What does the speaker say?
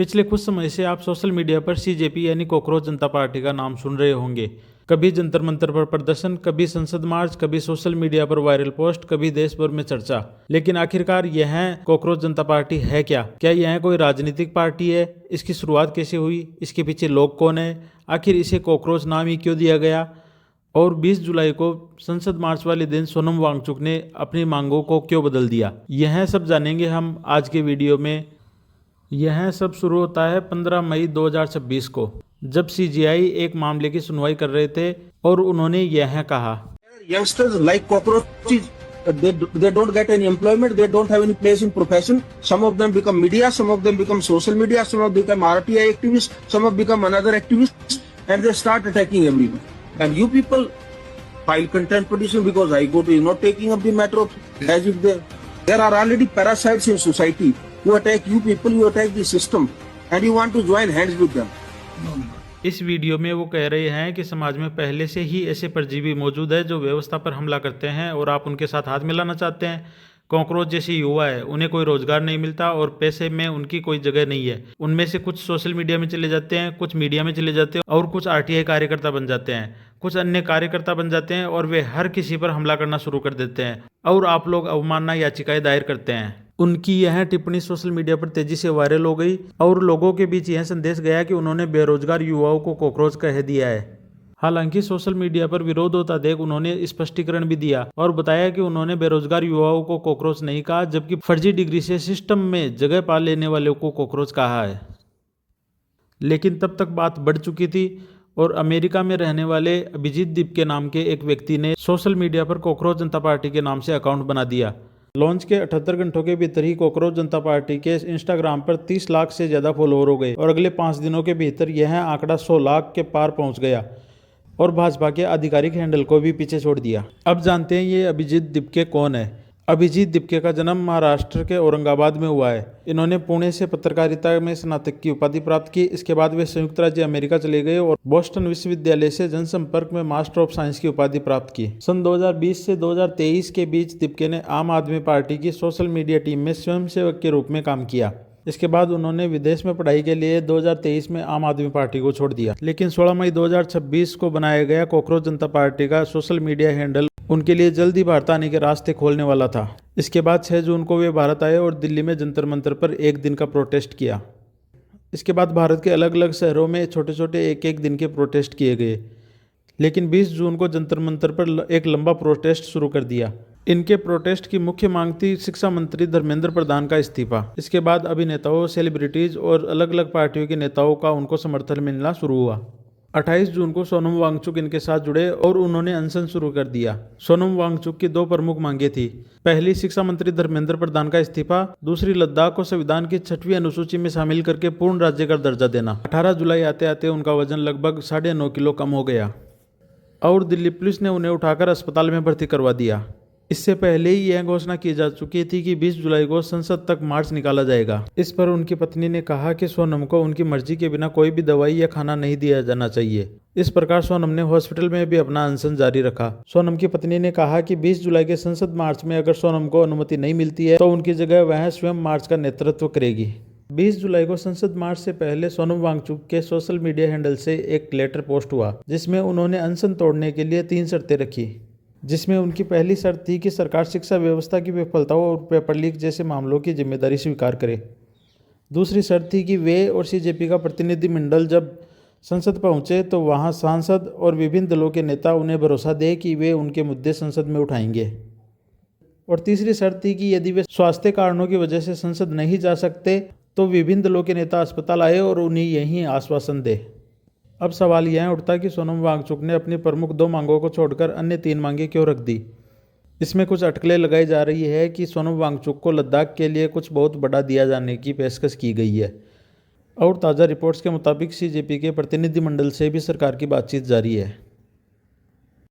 पिछले कुछ समय से आप सोशल मीडिया पर सीजेपी यानी कॉकरोच जनता पार्टी का नाम सुन रहे होंगे। कभी जंतर मंतर पर प्रदर्शन, कभी संसद मार्च, कभी सोशल मीडिया पर वायरल पोस्ट, कभी देश भर में चर्चा। लेकिन आखिरकार यह कॉकरोच जनता पार्टी है क्या? क्या यह कोई राजनीतिक पार्टी है? इसकी शुरुआत कैसे हुई? इसके पीछे लोग कौन है? आखिर इसे कॉकरोच नाम ही क्यों दिया गया? और 20 जुलाई को संसद मार्च वाले दिन सोनम वांगचुक ने अपनी मांगों को क्यों बदल दिया? यह सब जानेंगे हम आज के वीडियो में। यह सब शुरू होता है 15 मई 2026 को, जब सीजीआई एक मामले की सुनवाई कर रहे थे और उन्होंने यह कहा, Youngsters like cockroaches, they don't get any employment, they don't have any place in profession. Some of them become media, some of them become social media, some of them become RTI activists, some of them become another activists, and they start attacking everyone. And you people file contempt petition because High Court is not taking up the matter of, as if there are already parasites in society who attack you people, you attack the system, and you want to join hands with them. इस video में वो कह रहे हैं कि समाज में पहले से ही ऐसे परजीवी मौजूद है जो व्यवस्था पर हमला करते हैं और आप उनके साथ हाथ मिलाना चाहते हैं। कॉकरोच जैसे युवा है, उन्हें कोई रोजगार नहीं मिलता और पैसे में उनकी कोई जगह नहीं है। उनमें से कुछ सोशल मीडिया में चले जाते हैं, कुछ मीडिया में चले जाते हैं और कुछ आरटीआई कार्यकर्ता बन जाते हैं, कुछ अन्य कार्यकर्ता बन जाते हैं और वे हर किसी पर हमला करना शुरू कर देते हैं और आप लोग अवमानना याचिकाएं दायर करते हैं। उनकी यह टिप्पणी सोशल मीडिया पर तेजी से वायरल हो गई और लोगों के बीच यह संदेश गया कि उन्होंने बेरोजगार युवाओं को कॉकरोच कह दिया है। हालांकि सोशल मीडिया पर विरोध होता देख उन्होंने स्पष्टीकरण भी दिया और बताया कि उन्होंने बेरोजगार युवाओं को कॉकरोच नहीं कहा, जबकि फर्जी डिग्री से सिस्टम में जगह पा लेने वालों को कॉकरोच कहा है। लेकिन तब तक बात बढ़ चुकी थी और अमेरिका में रहने वाले अभिजीत दीपके नाम के एक व्यक्ति ने सोशल मीडिया पर कॉकरोच जनता पार्टी के नाम से अकाउंट बना दिया। लॉन्च के 78 घंटों के भीतर ही कॉकरोच जनता पार्टी के इंस्टाग्राम पर 30 लाख से ज़्यादा फॉलोअर हो गए और अगले 5 दिनों के भीतर यह आंकड़ा 100 लाख के पार पहुंच गया और भाजपा के आधिकारिक हैंडल को भी पीछे छोड़ दिया। अब जानते हैं ये अभिजीत दीपके कौन है। अभिजीत दीपके का जन्म महाराष्ट्र के औरंगाबाद में हुआ है। इन्होंने पुणे से पत्रकारिता में स्नातक की उपाधि प्राप्त की। इसके बाद वे संयुक्त राज्य अमेरिका चले गए और बोस्टन विश्वविद्यालय से जनसंपर्क में मास्टर ऑफ साइंस की उपाधि प्राप्त की। सन 2020 से 2023 के बीच दीपके ने आम आदमी पार्टी की सोशल मीडिया टीम में स्वयंसेवक के रूप में काम किया। इसके बाद उन्होंने विदेश में पढ़ाई के लिए 2023 में आम आदमी पार्टी को छोड़ दिया। लेकिन 16 मई 2026 को बनाया गया कॉकरोच जनता पार्टी का सोशल मीडिया हैंडल उनके लिए जल्द ही भारत आने के रास्ते खोलने वाला था। इसके बाद 6 जून को वे भारत आए और दिल्ली में जंतर मंतर पर एक दिन का प्रोटेस्ट किया। इसके बाद भारत के अलग अलग शहरों में छोटे छोटे एक दिन के प्रोटेस्ट किए गए। लेकिन 20 जून को जंतर मंतर पर एक लंबा प्रोटेस्ट शुरू कर दिया। इनके प्रोटेस्ट की मुख्य मांग थी शिक्षा मंत्री धर्मेंद्र प्रधान का इस्तीफा। इसके बाद अभिनेताओं, सेलिब्रिटीज और अलग अलग पार्टियों के नेताओं का उनको समर्थन मिलना शुरू हुआ। 28 जून को सोनम वांगचुक इनके साथ जुड़े और उन्होंने अनशन शुरू कर दिया। सोनम वांगचुक की 2 प्रमुख मांगे थी। पहली, शिक्षा मंत्री धर्मेंद्र प्रधान का इस्तीफा। दूसरी, लद्दाख को संविधान की 6वीं अनुसूची में शामिल करके पूर्ण राज्य का दर्जा देना। 18 जुलाई आते आते उनका वजन लगभग 9.5 किलो कम हो गया और दिल्ली पुलिस ने उन्हें उठाकर अस्पताल में भर्ती करवा दिया। इससे पहले ही यह घोषणा की जा चुकी थी कि 20 जुलाई को संसद तक मार्च निकाला जाएगा। इस पर उनकी पत्नी ने कहा कि सोनम को उनकी मर्जी के बिना कोई भी दवाई या खाना नहीं दिया जाना चाहिए। इस प्रकार सोनम ने हॉस्पिटल में भी अपना अनशन जारी रखा। सोनम की पत्नी ने कहा कि 20 जुलाई के संसद मार्च में अगर सोनम को अनुमति नहीं मिलती है तो उनकी जगह वह स्वयं मार्च का नेतृत्व करेगी। 20 जुलाई को संसद मार्च से पहले सोनम वांगचुक के सोशल मीडिया हैंडल से एक लेटर पोस्ट हुआ जिसमें उन्होंने अनशन तोड़ने के लिए 3 शर्तें रखी। जिसमें उनकी पहली शर्त थी कि सरकार शिक्षा व्यवस्था की विफलताओं और पेपर लीक जैसे मामलों की जिम्मेदारी स्वीकार करे। दूसरी शर्त थी कि वे और सीजेपी का प्रतिनिधिमंडल जब संसद पहुंचे तो वहां सांसद और विभिन्न दलों के नेता उन्हें भरोसा दें कि वे उनके मुद्दे संसद में उठाएंगे। और तीसरी शर्त थी कि यदि वे स्वास्थ्य कारणों की वजह से संसद नहीं जा सकते तो विभिन्न दलों के नेता अस्पताल आए और उन्हें यही आश्वासन दे। अब सवाल यह उठता कि सोनम वांगचुक ने अपनी प्रमुख 2 मांगों को छोड़कर अन्य 3 मांगे क्यों रख दी। इसमें कुछ अटकलें लगाई जा रही है कि सोनम वांगचुक को लद्दाख के लिए कुछ बहुत बड़ा दिया जाने की पेशकश की गई है और ताज़ा रिपोर्ट्स के मुताबिक सीजेपी के प्रतिनिधिमंडल से भी सरकार की बातचीत जारी है।